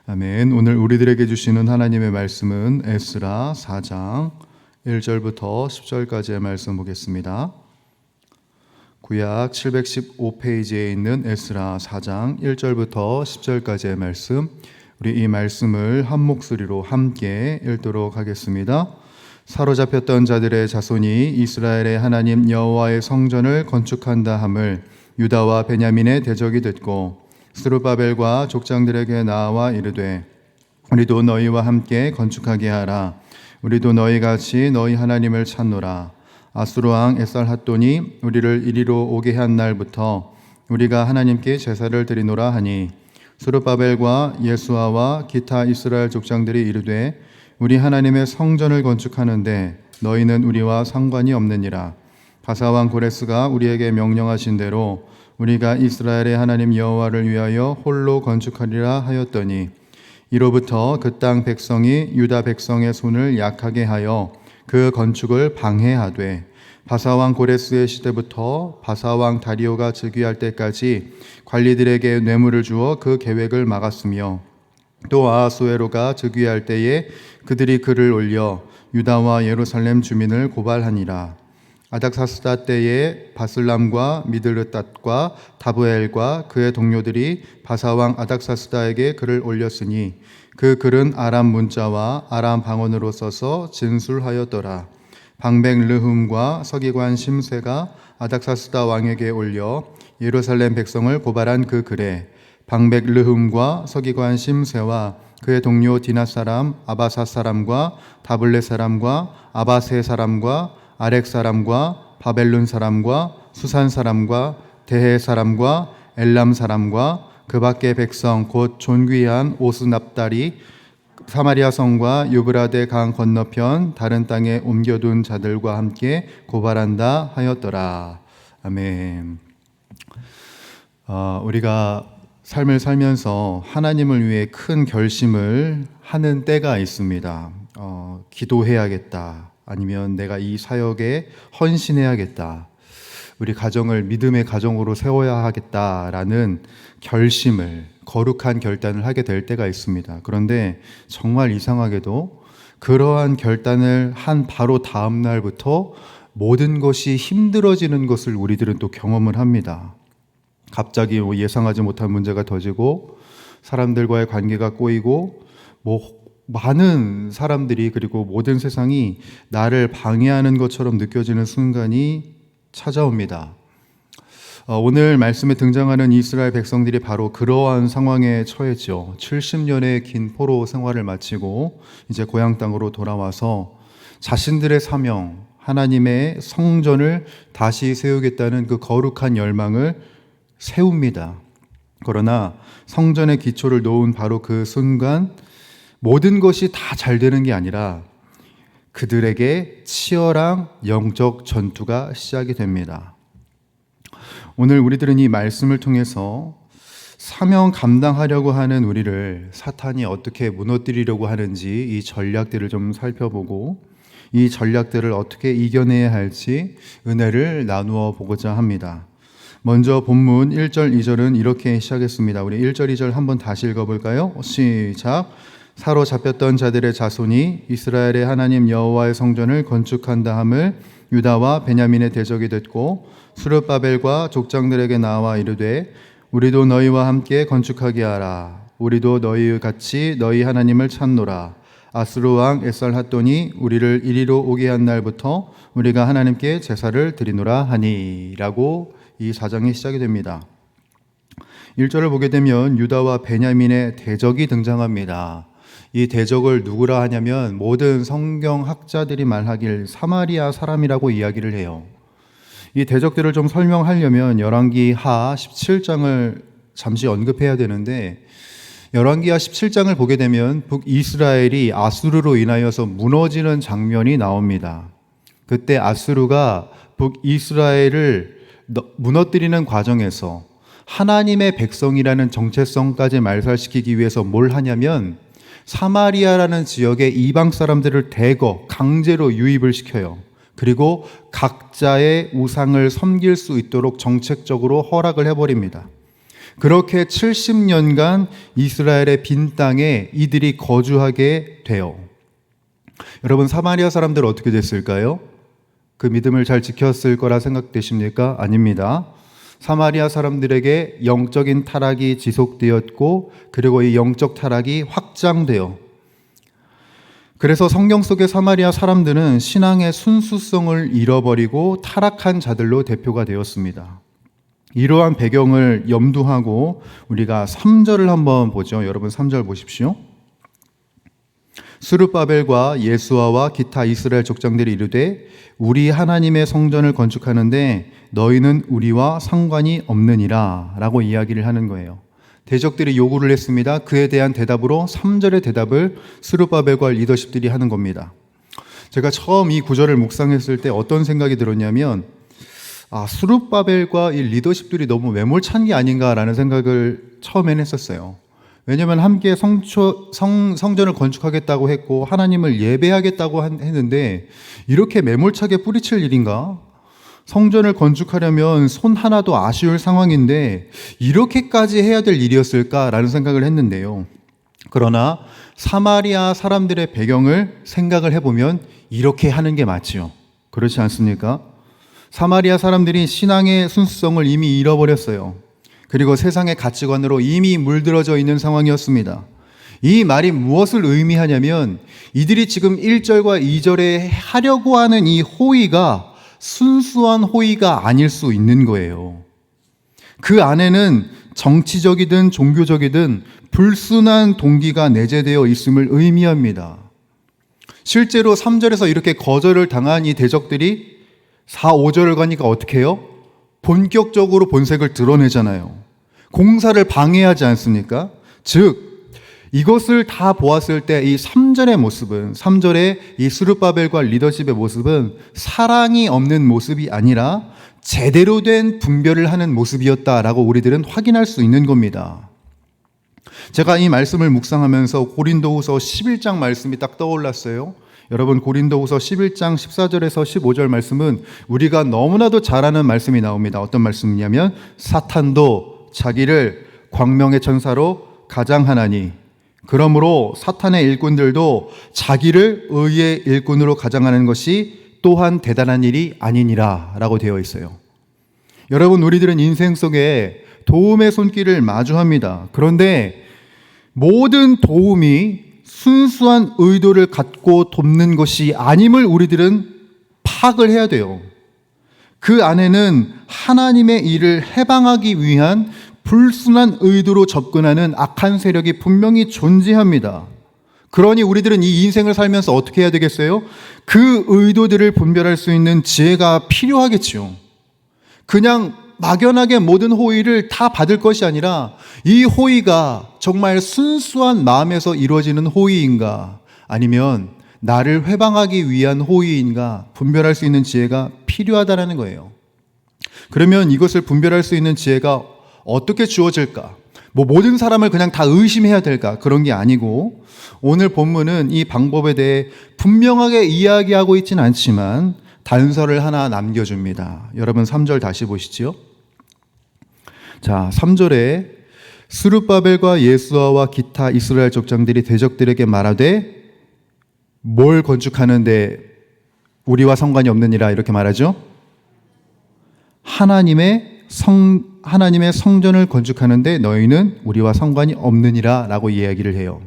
아멘. 오늘 우리들에게 주시는 하나님의 말씀은 에스라 4장 1절부터 10절까지의 말씀 보겠습니다. 구약 715페이지에 있는 에스라 4장 1절부터 10절까지의 말씀, 우리 이 말씀을 한 목소리로 함께 읽도록 하겠습니다. 사로잡혔던 자들의 자손이 이스라엘의 하나님 여호와의 성전을 건축한다 함을 유다와 베냐민의 대적이 듣고 스룹바벨과 족장들에게 나와 이르되 우리도 너희와 함께 건축하게 하라. 우리도 너희같이 너희 하나님을 찾노라. 아수르 왕 에살핫돈이 우리를 이리로 오게 한 날부터 우리가 하나님께 제사를 드리노라 하니 스룹바벨과 예수아와 기타 이스라엘 족장들이 이르되 우리 하나님의 성전을 건축하는데 너희는 우리와 상관이 없느니라. 바사 왕 고레스가 우리에게 명령하신 대로 우리가 이스라엘의 하나님 여호와를 위하여 홀로 건축하리라 하였더니 이로부터 그 땅 백성이 유다 백성의 손을 약하게 하여 그 건축을 방해하되 바사 왕 고레스의 시대부터 바사 왕 다리오가 즉위할 때까지 관리들에게 뇌물을 주어 그 계획을 막았으며 또 아하수에로가 즉위할 때에 그들이 글을 올려 유다와 예루살렘 주민을 고발하니라. 아닥사스다 때에 바슬람과 미드르닷과 다브엘과 그의 동료들이 바사왕 아닥사스다에게 글을 올렸으니 그 글은 아람 문자와 아람 방언으로 써서 진술하였더라. 방백 르흠과 서기관 심세가 아닥사스다 왕에게 올려 예루살렘 백성을 고발한 그 글에 방백 르흠과 서기관 심세와 그의 동료 디나 사람 아바사 사람과 다블레 사람과 아바세 사람과 아렉 사람과 바벨론 사람과 수산 사람과 대해 사람과 엘람 사람과 그 밖의 백성 곧 존귀한 오스납달이 사마리아 성과 유브라데 강 건너편 다른 땅에 옮겨둔 자들과 함께 고발한다 하였더라. 아멘. 우리가 삶을 살면서 하나님을 위해 큰 결심을 하는 때가 있습니다. 기도해야겠다. 아니면 내가 이 사역에 헌신해야겠다. 우리 가정을 믿음의 가정으로 세워야 하겠다라는 결심을, 거룩한 결단을 하게 될 때가 있습니다. 그런데 정말 이상하게도 그러한 결단을 한 바로 다음 날부터 모든 것이 힘들어지는 것을 우리들은 또 경험을 합니다. 갑자기 예상하지 못한 문제가 터지고 사람들과의 관계가 꼬이고 많은 사람들이 그리고 모든 세상이 나를 방해하는 것처럼 느껴지는 순간이 찾아옵니다. 오늘 말씀에 등장하는 이스라엘 백성들이 바로 그러한 상황에 처했죠. 70년의 긴 포로 생활을 마치고 이제 고향 땅으로 돌아와서 자신들의 사명, 하나님의 성전을 다시 세우겠다는 그 거룩한 열망을 세웁니다. 그러나 성전의 기초를 놓은 바로 그 순간 모든 것이 다 잘 되는 게 아니라 그들에게 치열한 영적 전투가 시작이 됩니다. 오늘 우리들은 이 말씀을 통해서 사명 감당하려고 하는 우리를 사탄이 어떻게 무너뜨리려고 하는지 이 전략들을 좀 살펴보고 이 전략들을 어떻게 이겨내야 할지 은혜를 나누어 보고자 합니다. 먼저 본문 1절, 2절은 이렇게 시작했습니다. 우리 1절, 2절 한번 다시 읽어볼까요? 시작! 사로잡혔던 자들의 자손이 이스라엘의 하나님 여호와의 성전을 건축한다 함을 유다와 베냐민의 대적이 듣고 스룹바벨과 족장들에게 나와 이르되 우리도 너희와 함께 건축하게 하라. 우리도 너희 같이 너희 하나님을 찾노라. 아수르 왕 에살핫돈이 우리를 이리로 오게 한 날부터 우리가 하나님께 제사를 드리노라 하니 라고 이 4장이 시작이 됩니다. 1절을 보게 되면 유다와 베냐민의 대적이 등장합니다. 이 대적을 누구라 하냐면 모든 성경학자들이 말하길 사마리아 사람이라고 이야기를 해요. 이 대적들을 좀 설명하려면 열왕기하 17장을 잠시 언급해야 되는데 열왕기하 17장을 보게 되면 북이스라엘이 아수르로 인하여서 무너지는 장면이 나옵니다. 그때 아수르가 북이스라엘을 무너뜨리는 과정에서 하나님의 백성이라는 정체성까지 말살시키기 위해서 뭘 하냐면 사마리아라는 지역의 이방 사람들을 대거 강제로 유입을 시켜요. 그리고 각자의 우상을 섬길 수 있도록 정책적으로 허락을 해버립니다. 그렇게 70년간 이스라엘의 빈 땅에 이들이 거주하게 돼요. 여러분, 사마리아 사람들 어떻게 됐을까요? 그 믿음을 잘 지켰을 거라 생각되십니까? 아닙니다. 사마리아 사람들에게 영적인 타락이 지속되었고, 그리고 이 영적 타락이 확장돼요. 그래서 성경 속의 사마리아 사람들은 신앙의 순수성을 잃어버리고 타락한 자들로 대표가 되었습니다. 이러한 배경을 염두하고 우리가 3절을 한번 보죠. 여러분 3절 보십시오. 스룹바벨과 예수아와 기타 이스라엘 족장들이 이르되 우리 하나님의 성전을 건축하는데 너희는 우리와 상관이 없느니라 라고 이야기를 하는 거예요. 대적들이 요구를 했습니다. 그에 대한 대답으로 3절의 대답을 스룹바벨과 리더십들이 하는 겁니다. 제가 처음 이 구절을 묵상했을 때 어떤 생각이 들었냐면 스룹바벨과 이 리더십들이 너무 매몰찬 게 아닌가라는 생각을 처음엔 했었어요. 왜냐하면 함께 성전을 건축하겠다고 했고 하나님을 예배하겠다고 했는데 이렇게 매몰차게 뿌리칠 일인가? 성전을 건축하려면 손 하나도 아쉬울 상황인데 이렇게까지 해야 될 일이었을까라는 생각을 했는데요. 그러나 사마리아 사람들의 배경을 생각을 해보면 이렇게 하는 게 맞지요. 그렇지 않습니까? 사마리아 사람들이 신앙의 순수성을 이미 잃어버렸어요. 그리고 세상의 가치관으로 이미 물들어져 있는 상황이었습니다. 이 말이 무엇을 의미하냐면 이들이 지금 1절과 2절에 하려고 하는 이 호의가 순수한 호의가 아닐 수 있는 거예요. 그 안에는 정치적이든 종교적이든 불순한 동기가 내재되어 있음을 의미합니다. 실제로 3절에서 이렇게 거절을 당한 이 대적들이 4, 5절을 가니까 어떻게 해요? 본격적으로 본색을 드러내잖아요. 공사를 방해하지 않습니까? 즉 이것을 다 보았을 때 이 3절의 모습은 3절의 이 스룹바벨과 리더십의 모습은 사랑이 없는 모습이 아니라 제대로 된 분별을 하는 모습이었다라고 우리들은 확인할 수 있는 겁니다. 제가 이 말씀을 묵상하면서 고린도후서 11장 말씀이 딱 떠올랐어요. 여러분 고린도후서 11장 14절에서 15절 말씀은 우리가 너무나도 잘 아는 말씀이 나옵니다. 어떤 말씀이냐면 사탄도 자기를 광명의 천사로 가장하나니 그러므로 사탄의 일꾼들도 자기를 의의 일꾼으로 가장하는 것이 또한 대단한 일이 아니니라 라고 되어 있어요. 여러분 우리들은 인생 속에 도움의 손길을 마주합니다. 그런데 모든 도움이 순수한 의도를 갖고 돕는 것이 아님을 우리들은 파악을 해야 돼요. 그 안에는 하나님의 일을 해방하기 위한 불순한 의도로 접근하는 악한 세력이 분명히 존재합니다. 그러니 우리들은 이 인생을 살면서 어떻게 해야 되겠어요? 그 의도들을 분별할 수 있는 지혜가 필요하겠지요. 그냥 막연하게 모든 호의를 다 받을 것이 아니라 이 호의가 정말 순수한 마음에서 이루어지는 호의인가 아니면 나를 회방하기 위한 호의인가 분별할 수 있는 지혜가 필요하다는 거예요. 그러면 이것을 분별할 수 있는 지혜가 어떻게 주어질까? 모든 사람을 그냥 다 의심해야 될까? 그런 게 아니고 오늘 본문은 이 방법에 대해 분명하게 이야기하고 있지는 않지만 단서를 하나 남겨줍니다. 여러분 3절 다시 보시죠. 자, 3절에 스룹바벨과 예수아와 기타 이스라엘 족장들이 대적들에게 말하되 뭘 건축하는데 우리와 상관이 없느니라 이렇게 말하죠. 하나님의 성전을 건축하는데 너희는 우리와 상관이 없느니라 라고 이야기를 해요.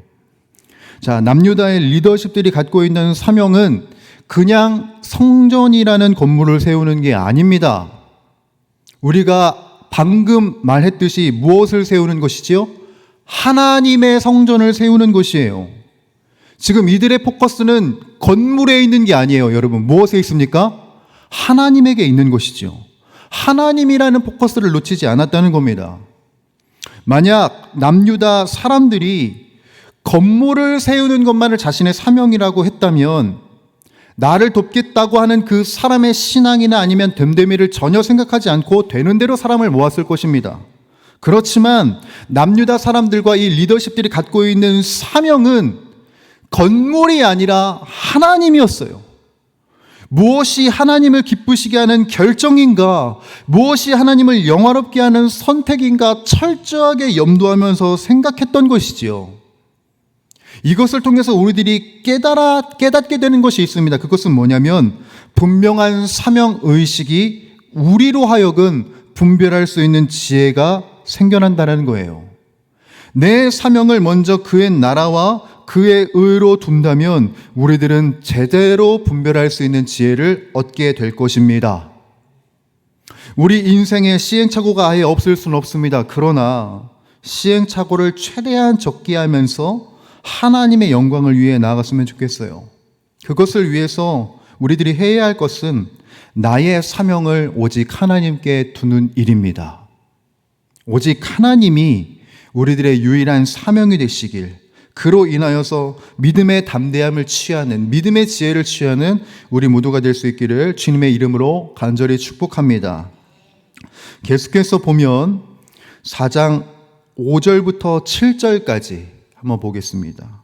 자, 남유다의 리더십들이 갖고 있는 사명은 그냥 성전이라는 건물을 세우는 게 아닙니다. 우리가 방금 말했듯이 무엇을 세우는 것이지요? 하나님의 성전을 세우는 것이에요. 지금 이들의 포커스는 건물에 있는 게 아니에요. 여러분 무엇에 있습니까? 하나님에게 있는 것이죠. 하나님이라는 포커스를 놓치지 않았다는 겁니다. 만약 남유다 사람들이 건물을 세우는 것만을 자신의 사명이라고 했다면 나를 돕겠다고 하는 그 사람의 신앙이나 아니면 됨됨이를 전혀 생각하지 않고 되는 대로 사람을 모았을 것입니다. 그렇지만 남유다 사람들과 이 리더십들이 갖고 있는 사명은 건물이 아니라 하나님이었어요. 무엇이 하나님을 기쁘시게 하는 결정인가, 무엇이 하나님을 영화롭게 하는 선택인가 철저하게 염두하면서 생각했던 것이지요. 이것을 통해서 우리들이 깨닫게 되는 것이 있습니다. 그것은 뭐냐면 분명한 사명의식이 우리로 하여금 분별할 수 있는 지혜가 생겨난다는 거예요. 내 사명을 먼저 그의 나라와 그의 의로 둔다면 우리들은 제대로 분별할 수 있는 지혜를 얻게 될 것입니다. 우리 인생에 시행착오가 아예 없을 수는 없습니다. 그러나 시행착오를 최대한 적게 하면서 하나님의 영광을 위해 나아갔으면 좋겠어요. 그것을 위해서 우리들이 해야 할 것은 나의 사명을 오직 하나님께 두는 일입니다. 오직 하나님이 우리들의 유일한 사명이 되시길, 그로 인하여서 믿음의 담대함을 취하는, 믿음의 지혜를 취하는 우리 모두가 될 수 있기를 주님의 이름으로 간절히 축복합니다. 계속해서 보면 4장 5절부터 7절까지 한번 보겠습니다.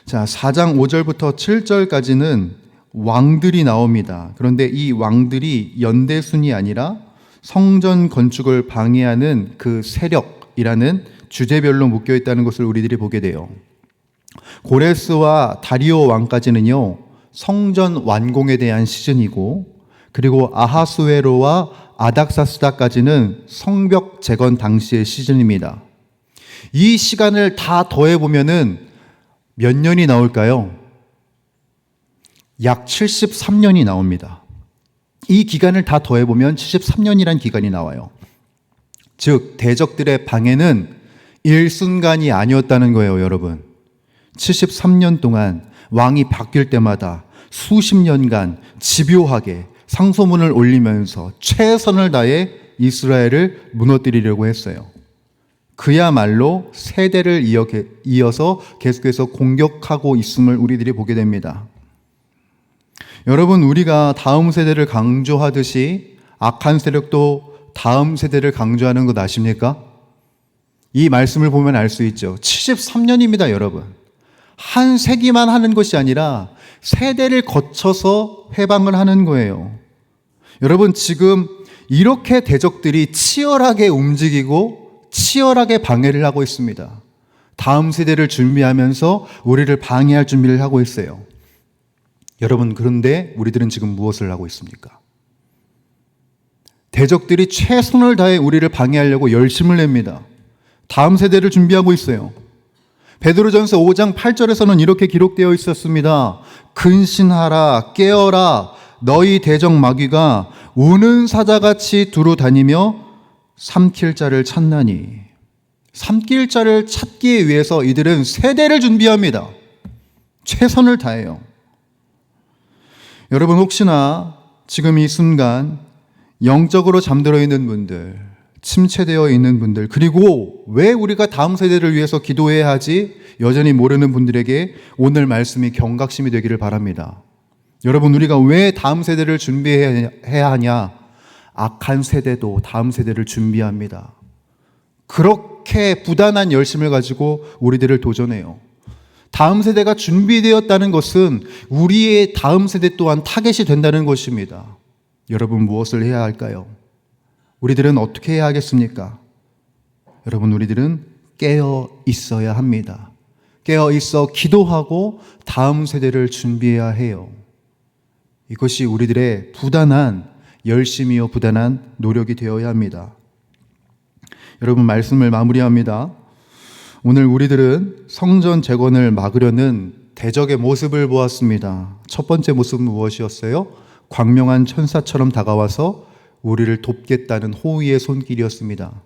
자, 4장 5절부터 7절까지는 왕들이 나옵니다. 그런데 이 왕들이 연대순이 아니라 성전 건축을 방해하는 그 세력이라는 주제별로 묶여 있다는 것을 우리들이 보게 돼요. 고레스와 다리오 왕까지는요, 성전 완공에 대한 시즌이고, 그리고 아하수에로와 아닥사스다까지는 성벽 재건 당시의 시즌입니다. 이 시간을 다 더해보면은 몇 년이 나올까요? 약 73년이 나옵니다. 이 기간을 다 더해보면 73년이란 기간이 나와요. 즉, 대적들의 방해는 일순간이 아니었다는 거예요, 여러분. 73년 동안 왕이 바뀔 때마다 수십 년간 집요하게 상소문을 올리면서 최선을 다해 이스라엘을 무너뜨리려고 했어요. 그야말로 세대를 이어서 계속해서 공격하고 있음을 우리들이 보게 됩니다. 여러분, 우리가 다음 세대를 강조하듯이 악한 세력도 다음 세대를 강조하는 것 아십니까? 이 말씀을 보면 알 수 있죠. 73년입니다, 여러분. 한 세기만 하는 것이 아니라 세대를 거쳐서 회방을 하는 거예요. 여러분, 지금 이렇게 대적들이 치열하게 움직이고 치열하게 방해를 하고 있습니다. 다음 세대를 준비하면서 우리를 방해할 준비를 하고 있어요. 여러분, 그런데 우리들은 지금 무엇을 하고 있습니까? 대적들이 최선을 다해 우리를 방해하려고 열심을 냅니다. 다음 세대를 준비하고 있어요. 베드로전서 5장 8절에서는 이렇게 기록되어 있었습니다. 근신하라, 깨어라, 너희 대적 마귀가 우는 사자같이 두루 다니며 삼킬 자를 찾나니. 삼킬 자를 찾기 위해서 이들은 세대를 준비합니다. 최선을 다해요. 여러분, 혹시나 지금 이 순간 영적으로 잠들어 있는 분들, 침체되어 있는 분들, 그리고 왜 우리가 다음 세대를 위해서 기도해야 하지 여전히 모르는 분들에게 오늘 말씀이 경각심이 되기를 바랍니다. 여러분, 우리가 왜 다음 세대를 준비해야 하냐? 악한 세대도 다음 세대를 준비합니다. 그렇게 부단한 열심을 가지고 우리들을 도전해요. 다음 세대가 준비되었다는 것은 우리의 다음 세대 또한 타겟이 된다는 것입니다. 여러분, 무엇을 해야 할까요? 우리들은 어떻게 해야 하겠습니까? 여러분, 우리들은 깨어 있어야 합니다. 깨어 있어 기도하고 다음 세대를 준비해야 해요. 이것이 우리들의 부단한 열심이요 부단한 노력이 되어야 합니다. 여러분, 말씀을 마무리합니다. 오늘 우리들은 성전 재건을 막으려는 대적의 모습을 보았습니다. 첫 번째 모습은 무엇이었어요? 광명한 천사처럼 다가와서 우리를 돕겠다는 호의의 손길이었습니다.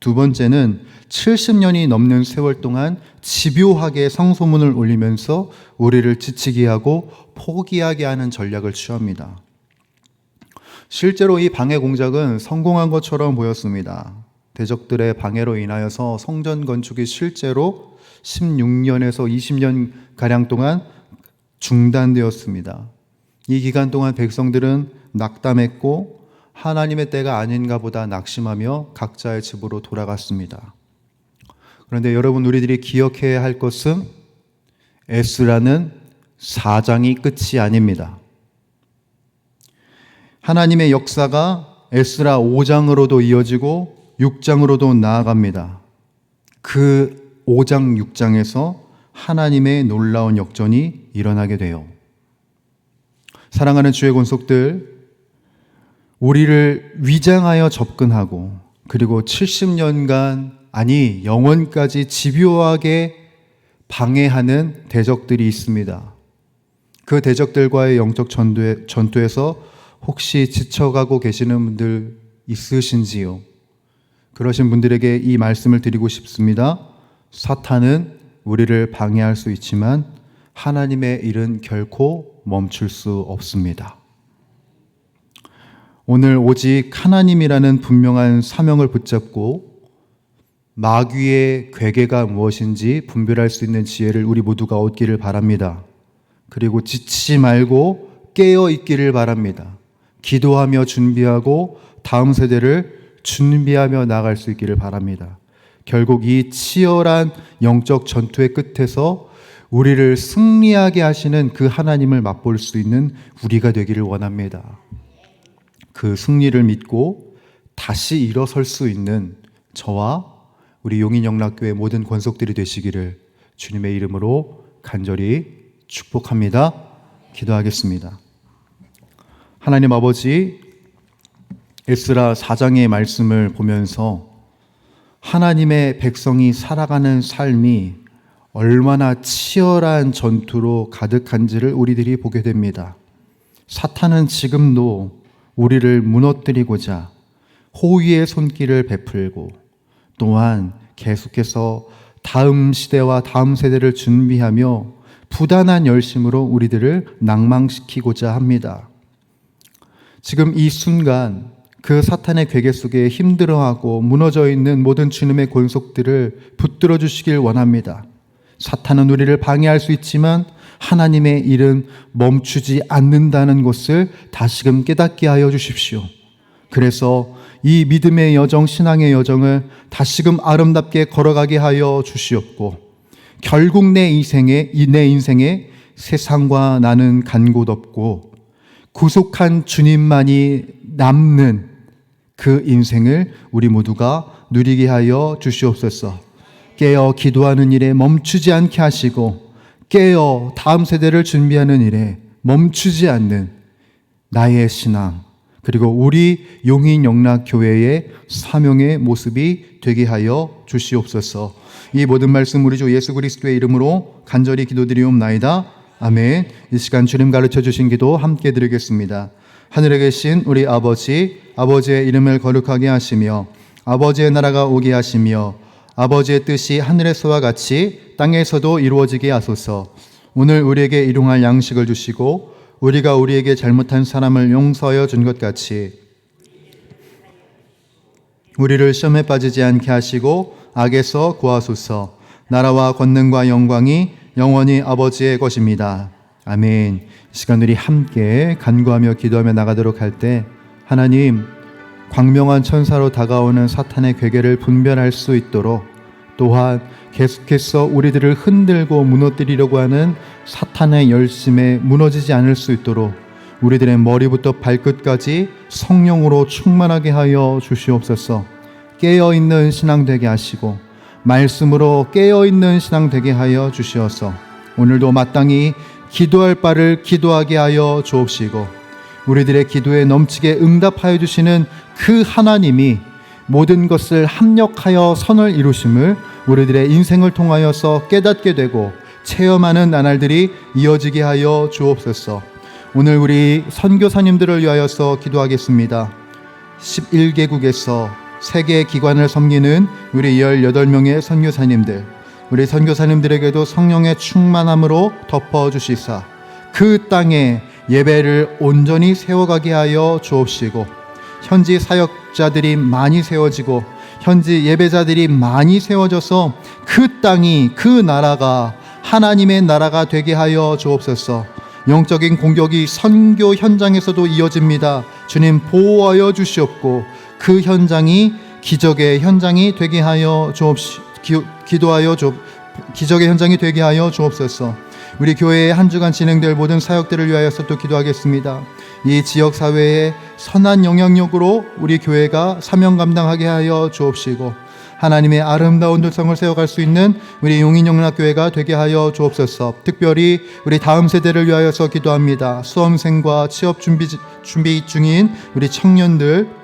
두 번째는 70년이 넘는 세월 동안 집요하게 성소문을 올리면서 우리를 지치게 하고 포기하게 하는 전략을 취합니다. 실제로 이 방해 공작은 성공한 것처럼 보였습니다. 대적들의 방해로 인하여서 성전 건축이 실제로 16년에서 20년 가량 동안 중단되었습니다. 이 기간 동안 백성들은 낙담했고 하나님의 때가 아닌가 보다 낙심하며 각자의 집으로 돌아갔습니다. 그런데 여러분, 우리들이 기억해야 할 것은 에스라는 4장이 끝이 아닙니다. 하나님의 역사가 에스라 5장으로도 이어지고 6장으로도 나아갑니다. 그 5장, 6장에서 하나님의 놀라운 역전이 일어나게 돼요. 사랑하는 주의 권속들, 우리를 위장하여 접근하고 그리고 70년간 아니 영원까지 집요하게 방해하는 대적들이 있습니다. 그 대적들과의 영적 전투에서 혹시 지쳐가고 계시는 분들 있으신지요? 그러신 분들에게 이 말씀을 드리고 싶습니다. 사탄은 우리를 방해할 수 있지만 하나님의 일은 결코 멈출 수 없습니다. 오늘 오직 하나님이라는 분명한 사명을 붙잡고 마귀의 괴계가 무엇인지 분별할 수 있는 지혜를 우리 모두가 얻기를 바랍니다. 그리고 지치지 말고 깨어 있기를 바랍니다. 기도하며 준비하고 다음 세대를 준비하며 나아갈 수 있기를 바랍니다. 결국 이 치열한 영적 전투의 끝에서 우리를 승리하게 하시는 그 하나님을 맛볼 수 있는 우리가 되기를 원합니다. 그 승리를 믿고 다시 일어설 수 있는 저와 우리 용인영락교회 모든 권속들이 되시기를 주님의 이름으로 간절히 축복합니다. 기도하겠습니다. 하나님 아버지, 에스라 4장의 말씀을 보면서 하나님의 백성이 살아가는 삶이 얼마나 치열한 전투로 가득한지를 우리들이 보게 됩니다. 사탄은 지금도 우리를 무너뜨리고자 호위의 손길을 베풀고 또한 계속해서 다음 시대와 다음 세대를 준비하며 부단한 열심으로 우리들을 낭망시키고자 합니다. 지금 이 순간 그 사탄의 괴계 속에 힘들어하고 무너져 있는 모든 주님의 권속들을 붙들어 주시길 원합니다. 사탄은 우리를 방해할 수 있지만 하나님의 일은 멈추지 않는다는 것을 다시금 깨닫게 하여 주십시오. 그래서 이 믿음의 여정, 신앙의 여정을 다시금 아름답게 걸어가게 하여 주시옵고 결국 내 인생에 세상과 나는 간 곳 없고 구속한 주님만이 남는 그 인생을 우리 모두가 누리게 하여 주시옵소서. 깨어 기도하는 일에 멈추지 않게 하시고 깨어 다음 세대를 준비하는 일에 멈추지 않는 나의 신앙 그리고 우리 용인영락교회의 사명의 모습이 되게 하여 주시옵소서. 이 모든 말씀 우리 주 예수 그리스도의 이름으로 간절히 기도드리옵나이다. 아멘. 이 시간 주님 가르쳐 주신 기도 함께 드리겠습니다. 하늘에 계신 우리 아버지, 아버지의 이름을 거룩하게 하시며 아버지의 나라가 오게 하시며 아버지의 뜻이 하늘에서와 같이 땅에서도 이루어지게 하소서. 오늘 우리에게 일용할 양식을 주시고 우리가 우리에게 잘못한 사람을 용서하여 준 것 같이 우리를 시험에 빠지지 않게 하시고 악에서 구하소서. 나라와 권능과 영광이 영원히 아버지의 것입니다. 아멘. 이 시간 우리 함께 간구하며 기도하며 나가도록 할 때 하나님, 광명한 천사로 다가오는 사탄의 괴계를 분별할 수 있도록 또한 계속해서 우리들을 흔들고 무너뜨리려고 하는 사탄의 열심에 무너지지 않을 수 있도록 우리들의 머리부터 발끝까지 성령으로 충만하게 하여 주시옵소서. 깨어있는 신앙 되게 하시고 말씀으로 깨어있는 신앙 되게 하여 주시어서 오늘도 마땅히 기도할 바를 기도하게 하여 주옵시고 우리들의 기도에 넘치게 응답하여 주시는 그 하나님이 모든 것을 합력하여 선을 이루심을 우리들의 인생을 통하여서 깨닫게 되고 체험하는 나날들이 이어지게 하여 주옵소서. 오늘 우리 선교사님들을 위하여서 기도하겠습니다. 11개국에서 세계 기관을 섬기는 우리 18명의 선교사님들, 우리 선교사님들에게도 성령의 충만함으로 덮어주시사 그 땅에 예배를 온전히 세워가게 하여 주옵시고 현지 사역자들이 많이 세워지고 현지 예배자들이 많이 세워져서 그 땅이 그 나라가 하나님의 나라가 되게 하여 주옵소서. 영적인 공격이 선교 현장에서도 이어집니다. 주님 보호하여 주시옵고 그 현장이 기적의 현장이 되게 하여 기적의 현장이 되게 하여 주옵소서. 우리 교회의 한 주간 진행될 모든 사역들을 위하여서 또 기도하겠습니다. 이 지역 사회의 선한 영향력으로 우리 교회가 사명 감당하게 하여 주옵시고, 하나님의 아름다운 도성을 세워갈 수 있는 우리 용인영락교회가 되게 하여 주옵소서. 특별히 우리 다음 세대를 위하여서 기도합니다. 수험생과 취업 준비 중인 우리 청년들,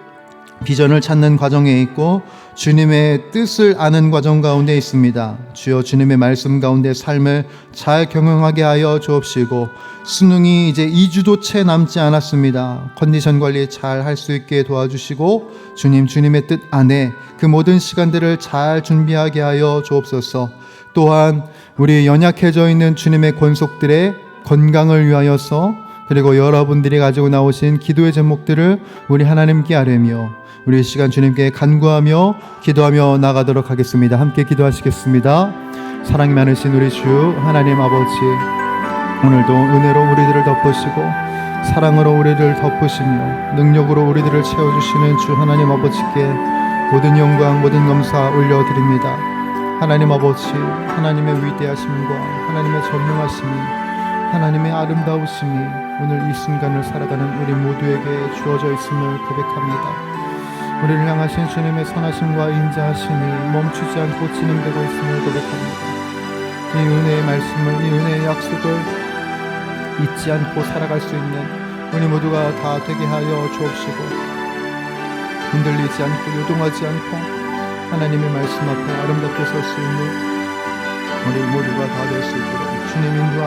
비전을 찾는 과정에 있고 주님의 뜻을 아는 과정 가운데 있습니다. 주여, 주님의 말씀 가운데 삶을 잘 경영하게 하여 주옵시고, 수능이 이제 2주도 채 남지 않았습니다. 컨디션 관리 잘 할 수 있게 도와주시고, 주님의 뜻 안에 그 모든 시간들을 잘 준비하게 하여 주옵소서. 또한 우리 연약해져 있는 주님의 권속들의 건강을 위하여서, 그리고 여러분들이 가지고 나오신 기도의 제목들을 우리 하나님께 아뢰며 우리 시간 주님께 간구하며 기도하며 나가도록 하겠습니다. 함께 기도하시겠습니다. 사랑이 많으신 우리 주 하나님 아버지, 오늘도 은혜로 우리들을 덮으시고 사랑으로 우리를 덮으시며 능력으로 우리들을 채워주시는 주 하나님 아버지께 모든 영광 모든 감사 올려드립니다. 하나님 아버지, 하나님의 위대하심과 하나님의 전능하심이, 하나님의 아름다우심이 오늘 이 순간을 살아가는 우리 모두에게 주어져 있음을 고백합니다. 우리를 향하신 주님의 선하심과 인자하심이 멈추지 않고 진행되고 있음을 고백합니다. 이 은혜의 말씀을, 이 은혜의 약속을 잊지 않고 살아갈 수 있는 우리 모두가 다 되게 하여 주옵시고, 흔들리지 않고 요동하지 않고 하나님의 말씀 앞에 아름답게 설 수 있는 우리 모두가 다 될 수 있도록 주님 인도하옵소서.